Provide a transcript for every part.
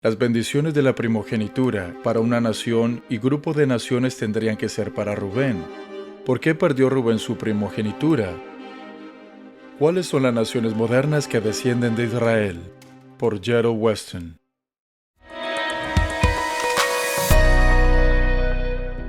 Las bendiciones de la primogenitura para una nación y grupo de naciones tendrían que ser para Rubén. ¿Por qué perdió Rubén su primogenitura? ¿Cuáles son las naciones modernas que descienden de Israel? Por Gerald Weston.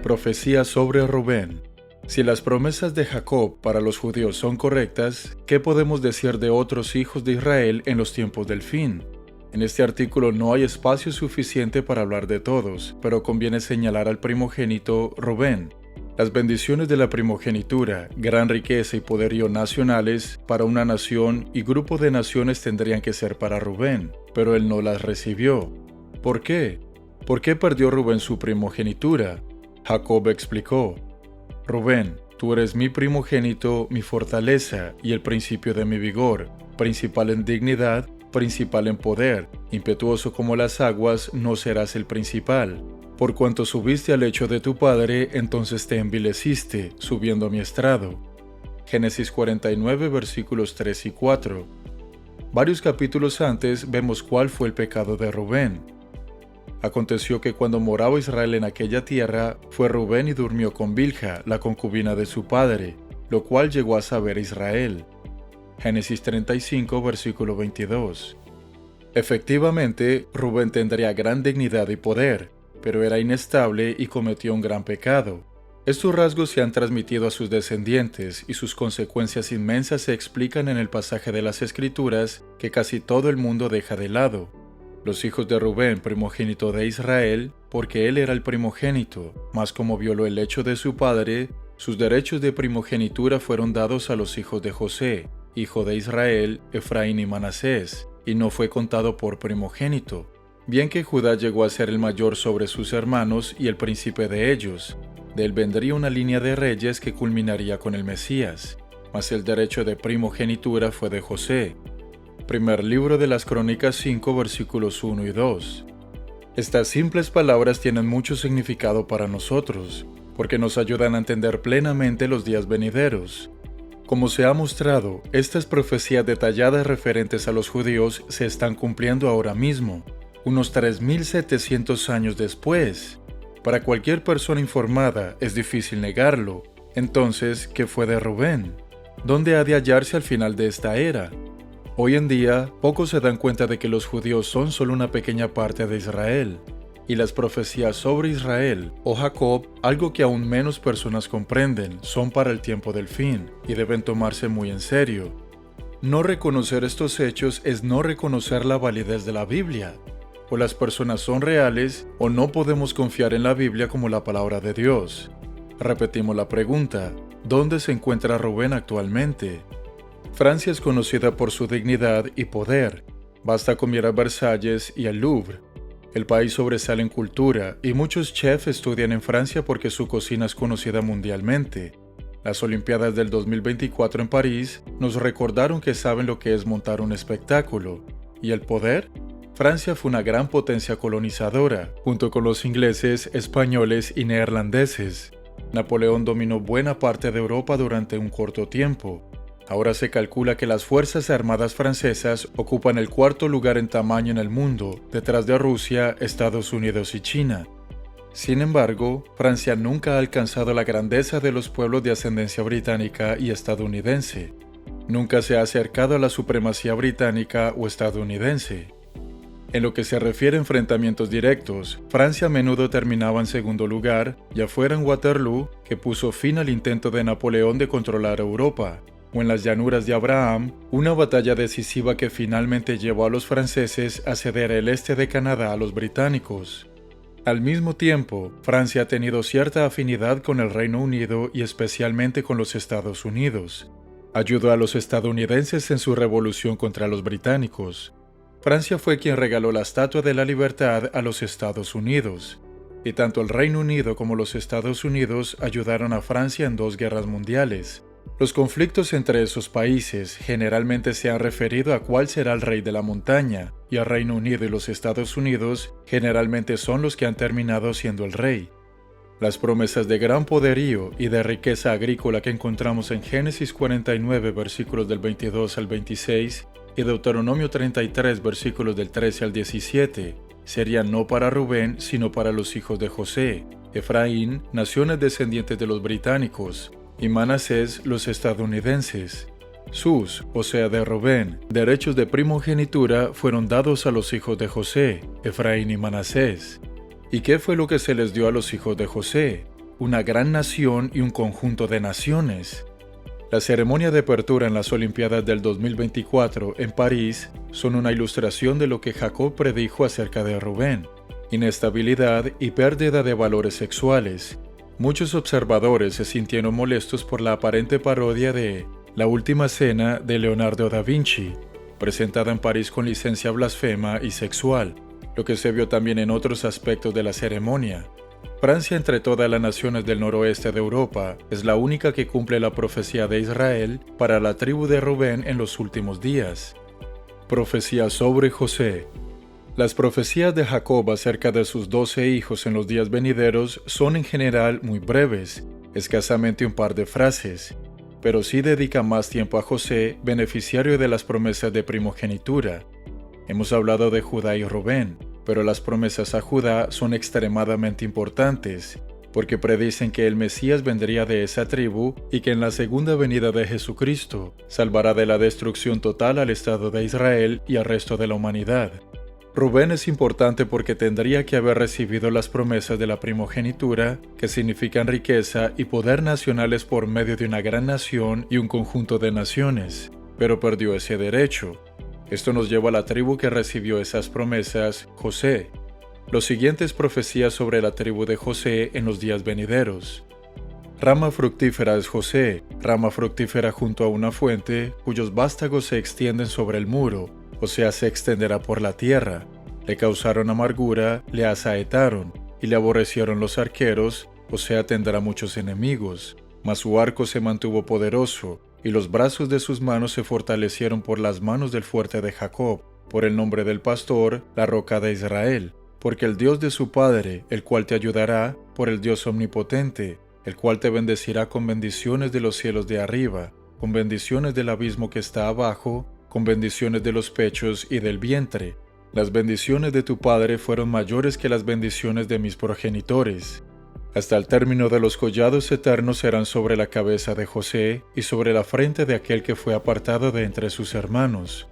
Profecía sobre Rubén. Si las promesas de Jacob para los judíos son correctas, ¿qué podemos decir de otros hijos de Israel en los tiempos del fin? En este artículo no hay espacio suficiente para hablar de todos, pero conviene señalar al primogénito Rubén. Las bendiciones de la primogenitura, gran riqueza y poderío nacionales para una nación y grupo de naciones tendrían que ser para Rubén, pero él no las recibió. ¿Por qué? ¿Por qué perdió Rubén su primogenitura? Jacob explicó: Rubén, tú eres mi primogénito, mi fortaleza y el principio de mi vigor, principal en dignidad, principal en poder, impetuoso como las aguas, no serás el principal. Por cuanto subiste al lecho de tu padre, entonces te envileciste, subiendo a mi estrado. Génesis 49, versículos 3 y 4. Varios capítulos antes vemos cuál fue el pecado de Rubén. Aconteció que cuando moraba Israel en aquella tierra, fue Rubén y durmió con Bilha, la concubina de su padre, lo cual llegó a saber Israel. Génesis 35, versículo 22. Efectivamente, Rubén tendría gran dignidad y poder, pero era inestable y cometió un gran pecado. Estos rasgos se han transmitido a sus descendientes y sus consecuencias inmensas se explican en el pasaje de las Escrituras que casi todo el mundo deja de lado. Los hijos de Rubén, primogénito de Israel, porque él era el primogénito, mas como violó el lecho de su padre, sus derechos de primogenitura fueron dados a los hijos de José, hijo de Israel, Efraín y Manasés, y no fue contado por primogénito. Bien que Judá llegó a ser el mayor sobre sus hermanos y el príncipe de ellos. De él vendría una línea de reyes que culminaría con el Mesías, mas el derecho de primogenitura fue de José. Primer libro de las Crónicas 5, versículos 1 y 2. Estas simples palabras tienen mucho significado para nosotros, porque nos ayudan a entender plenamente los días venideros. Como se ha mostrado, estas profecías detalladas referentes a los judíos se están cumpliendo ahora mismo, unos 3.700 años después. Para cualquier persona informada es difícil negarlo. Entonces, ¿qué fue de Rubén? ¿Dónde ha de hallarse al final de esta era? Hoy en día, pocos se dan cuenta de que los judíos son solo una pequeña parte de Israel, y las profecías sobre Israel o Jacob, algo que aún menos personas comprenden, son para el tiempo del fin y deben tomarse muy en serio. No reconocer estos hechos es no reconocer la validez de la Biblia. O las personas son reales o no podemos confiar en la Biblia como la palabra de Dios. Repetimos la pregunta: ¿dónde se encuentra Rubén actualmente? Francia es conocida por su dignidad y poder. Basta con mirar Versalles y el Louvre. El país sobresale en cultura y muchos chefs estudian en Francia porque su cocina es conocida mundialmente. Las Olimpiadas del 2024 en París nos recordaron que saben lo que es montar un espectáculo. ¿Y el poder? Francia fue una gran potencia colonizadora, junto con los ingleses, españoles y neerlandeses. Napoleón dominó buena parte de Europa durante un corto tiempo. Ahora se calcula que las Fuerzas Armadas francesas ocupan el cuarto lugar en tamaño en el mundo, detrás de Rusia, Estados Unidos y China. Sin embargo, Francia nunca ha alcanzado la grandeza de los pueblos de ascendencia británica y estadounidense. Nunca se ha acercado a la supremacía británica o estadounidense. En lo que se refiere a enfrentamientos directos, Francia a menudo terminaba en segundo lugar, ya fuera en Waterloo, que puso fin al intento de Napoleón de controlar Europa, o en las llanuras de Abraham, una batalla decisiva que finalmente llevó a los franceses a ceder el este de Canadá a los británicos. Al mismo tiempo, Francia ha tenido cierta afinidad con el Reino Unido y especialmente con los Estados Unidos. Ayudó a los estadounidenses en su revolución contra los británicos. Francia fue quien regaló la Estatua de la Libertad a los Estados Unidos, y tanto el Reino Unido como los Estados Unidos ayudaron a Francia en 2 guerras mundiales. Los conflictos entre esos países generalmente se han referido a cuál será el rey de la montaña, y el Reino Unido y los Estados Unidos generalmente son los que han terminado siendo el rey. Las promesas de gran poderío y de riqueza agrícola que encontramos en Génesis 49, versículos del 22 al 26, y Deuteronomio 33, versículos del 13 al 17, serían no para Rubén, sino para los hijos de José, Efraín, naciones descendientes de los británicos, y Manasés, los estadounidenses. Sus, o sea de Rubén, derechos de primogenitura fueron dados a los hijos de José, Efraín y Manasés. ¿Y qué fue lo que se les dio a los hijos de José? Una gran nación y un conjunto de naciones. La ceremonia de apertura en las Olimpiadas del 2024 en París son una ilustración de lo que Jacob predijo acerca de Rubén: inestabilidad y pérdida de valores sexuales. Muchos observadores se sintieron molestos por la aparente parodia de La Última Cena de Leonardo da Vinci, presentada en París con licencia blasfema y sexual, lo que se vio también en otros aspectos de la ceremonia. Francia, entre todas las naciones del noroeste de Europa, es la única que cumple la profecía de Israel para la tribu de Rubén en los últimos días. Profecía sobre José. Las profecías de Jacob acerca de sus 12 hijos en los días venideros son en general muy breves, escasamente un par de frases, pero sí dedica más tiempo a José, beneficiario de las promesas de primogenitura. Hemos hablado de Judá y Rubén, pero las promesas a Judá son extremadamente importantes, porque predicen que el Mesías vendría de esa tribu y que en la segunda venida de Jesucristo salvará de la destrucción total al Estado de Israel y al resto de la humanidad. Rubén es importante porque tendría que haber recibido las promesas de la primogenitura, que significan riqueza y poder nacionales por medio de una gran nación y un conjunto de naciones, pero perdió ese derecho. Esto nos lleva a la tribu que recibió esas promesas, José. Los siguientes profecías sobre la tribu de José en los días venideros. Rama fructífera es José, rama fructífera junto a una fuente, cuyos vástagos se extienden sobre el muro, o sea, se extenderá por la tierra. Le causaron amargura, le asaetaron, y le aborrecieron los arqueros, o sea, tendrá muchos enemigos. Mas su arco se mantuvo poderoso, y los brazos de sus manos se fortalecieron por las manos del fuerte de Jacob, por el nombre del pastor, la roca de Israel, porque el Dios de su padre, el cual te ayudará, por el Dios omnipotente, el cual te bendecirá con bendiciones de los cielos de arriba, con bendiciones del abismo que está abajo, con bendiciones de los pechos y del vientre. Las bendiciones de tu padre fueron mayores que las bendiciones de mis progenitores. Hasta el término de los collados eternos serán sobre la cabeza de José y sobre la frente de aquel que fue apartado de entre sus hermanos.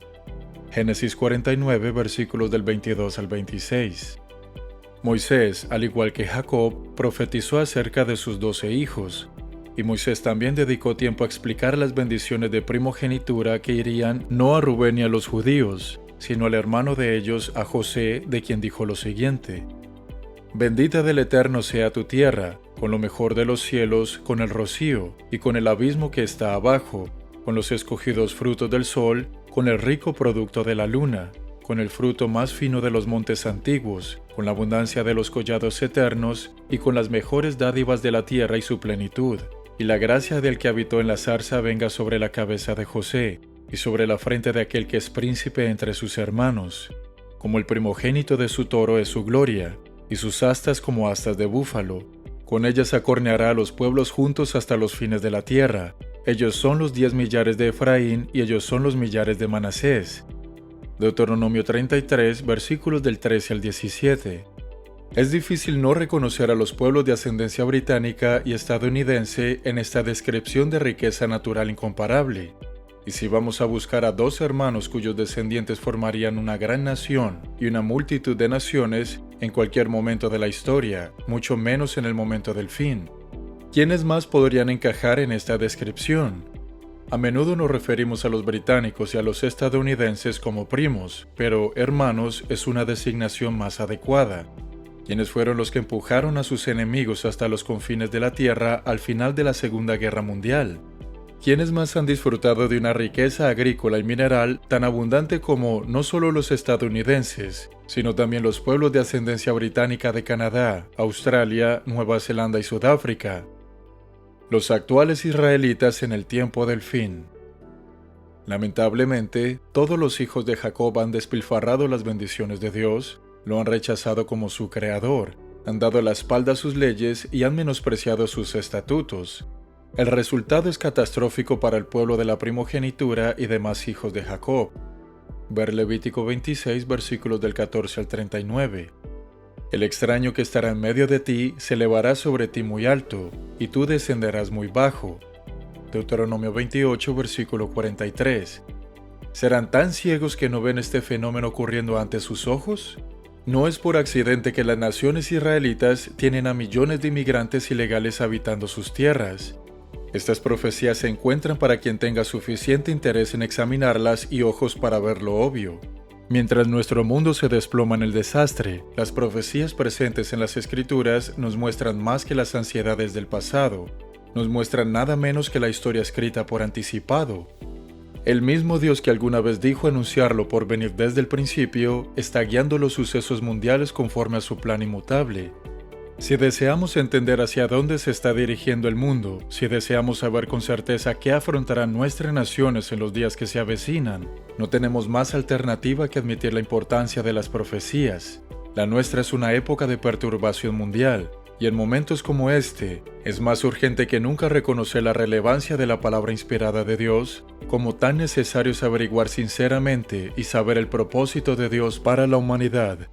Génesis 49, versículos del 22 al 26. Moisés, al igual que Jacob, profetizó acerca de sus 12 hijos, y Moisés también dedicó tiempo a explicar las bendiciones de primogenitura que irían no a Rubén ni a los judíos, sino al hermano de ellos, a José, de quien dijo lo siguiente: Bendita del Eterno sea tu tierra, con lo mejor de los cielos, con el rocío, y con el abismo que está abajo, con los escogidos frutos del sol, con el rico producto de la luna, con el fruto más fino de los montes antiguos, con la abundancia de los collados eternos, y con las mejores dádivas de la tierra y su plenitud. Y la gracia del que habitó en la zarza venga sobre la cabeza de José, y sobre la frente de aquel que es príncipe entre sus hermanos. Como el primogénito de su toro es su gloria, y sus astas como astas de búfalo. Con ellas acorneará a los pueblos juntos hasta los fines de la tierra. Ellos son los 10 millares de Efraín, y ellos son los millares de Manasés. Deuteronomio 33, versículos del 13 al 17. Es difícil no reconocer a los pueblos de ascendencia británica y estadounidense en esta descripción de riqueza natural incomparable. Y si vamos a buscar a 2 hermanos cuyos descendientes formarían una gran nación y una multitud de naciones en cualquier momento de la historia, mucho menos en el momento del fin, ¿quiénes más podrían encajar en esta descripción? A menudo nos referimos a los británicos y a los estadounidenses como primos, pero hermanos es una designación más adecuada. ¿Quiénes fueron los que empujaron a sus enemigos hasta los confines de la tierra al final de la Segunda Guerra Mundial? ¿Quiénes más han disfrutado de una riqueza agrícola y mineral tan abundante como no solo los estadounidenses, sino también los pueblos de ascendencia británica de Canadá, Australia, Nueva Zelanda y Sudáfrica? Los actuales israelitas en el tiempo del fin. Lamentablemente, todos los hijos de Jacob han despilfarrado las bendiciones de Dios, lo han rechazado como su creador, han dado la espalda a sus leyes y han menospreciado sus estatutos. El resultado es catastrófico para el pueblo de la primogenitura y demás hijos de Jacob. Ver Levítico 26, versículos del 14 al 39. El extraño que estará en medio de ti se elevará sobre ti muy alto, y tú descenderás muy bajo. Deuteronomio 28, versículo 43. ¿Serán tan ciegos que no ven este fenómeno ocurriendo ante sus ojos? No es por accidente que las naciones israelitas tienen a millones de inmigrantes ilegales habitando sus tierras. Estas profecías se encuentran para quien tenga suficiente interés en examinarlas y ojos para ver lo obvio. Mientras nuestro mundo se desploma en el desastre, las profecías presentes en las Escrituras nos muestran más que las ansiedades del pasado, nos muestran nada menos que la historia escrita por anticipado. El mismo Dios que alguna vez dijo anunciarlo por venir desde el principio, está guiando los sucesos mundiales conforme a su plan inmutable. Si deseamos entender hacia dónde se está dirigiendo el mundo, si deseamos saber con certeza qué afrontarán nuestras naciones en los días que se avecinan, no tenemos más alternativa que admitir la importancia de las profecías. La nuestra es una época de perturbación mundial, y en momentos como este, es más urgente que nunca reconocer la relevancia de la palabra inspirada de Dios, como tan necesario es averiguar sinceramente y saber el propósito de Dios para la humanidad.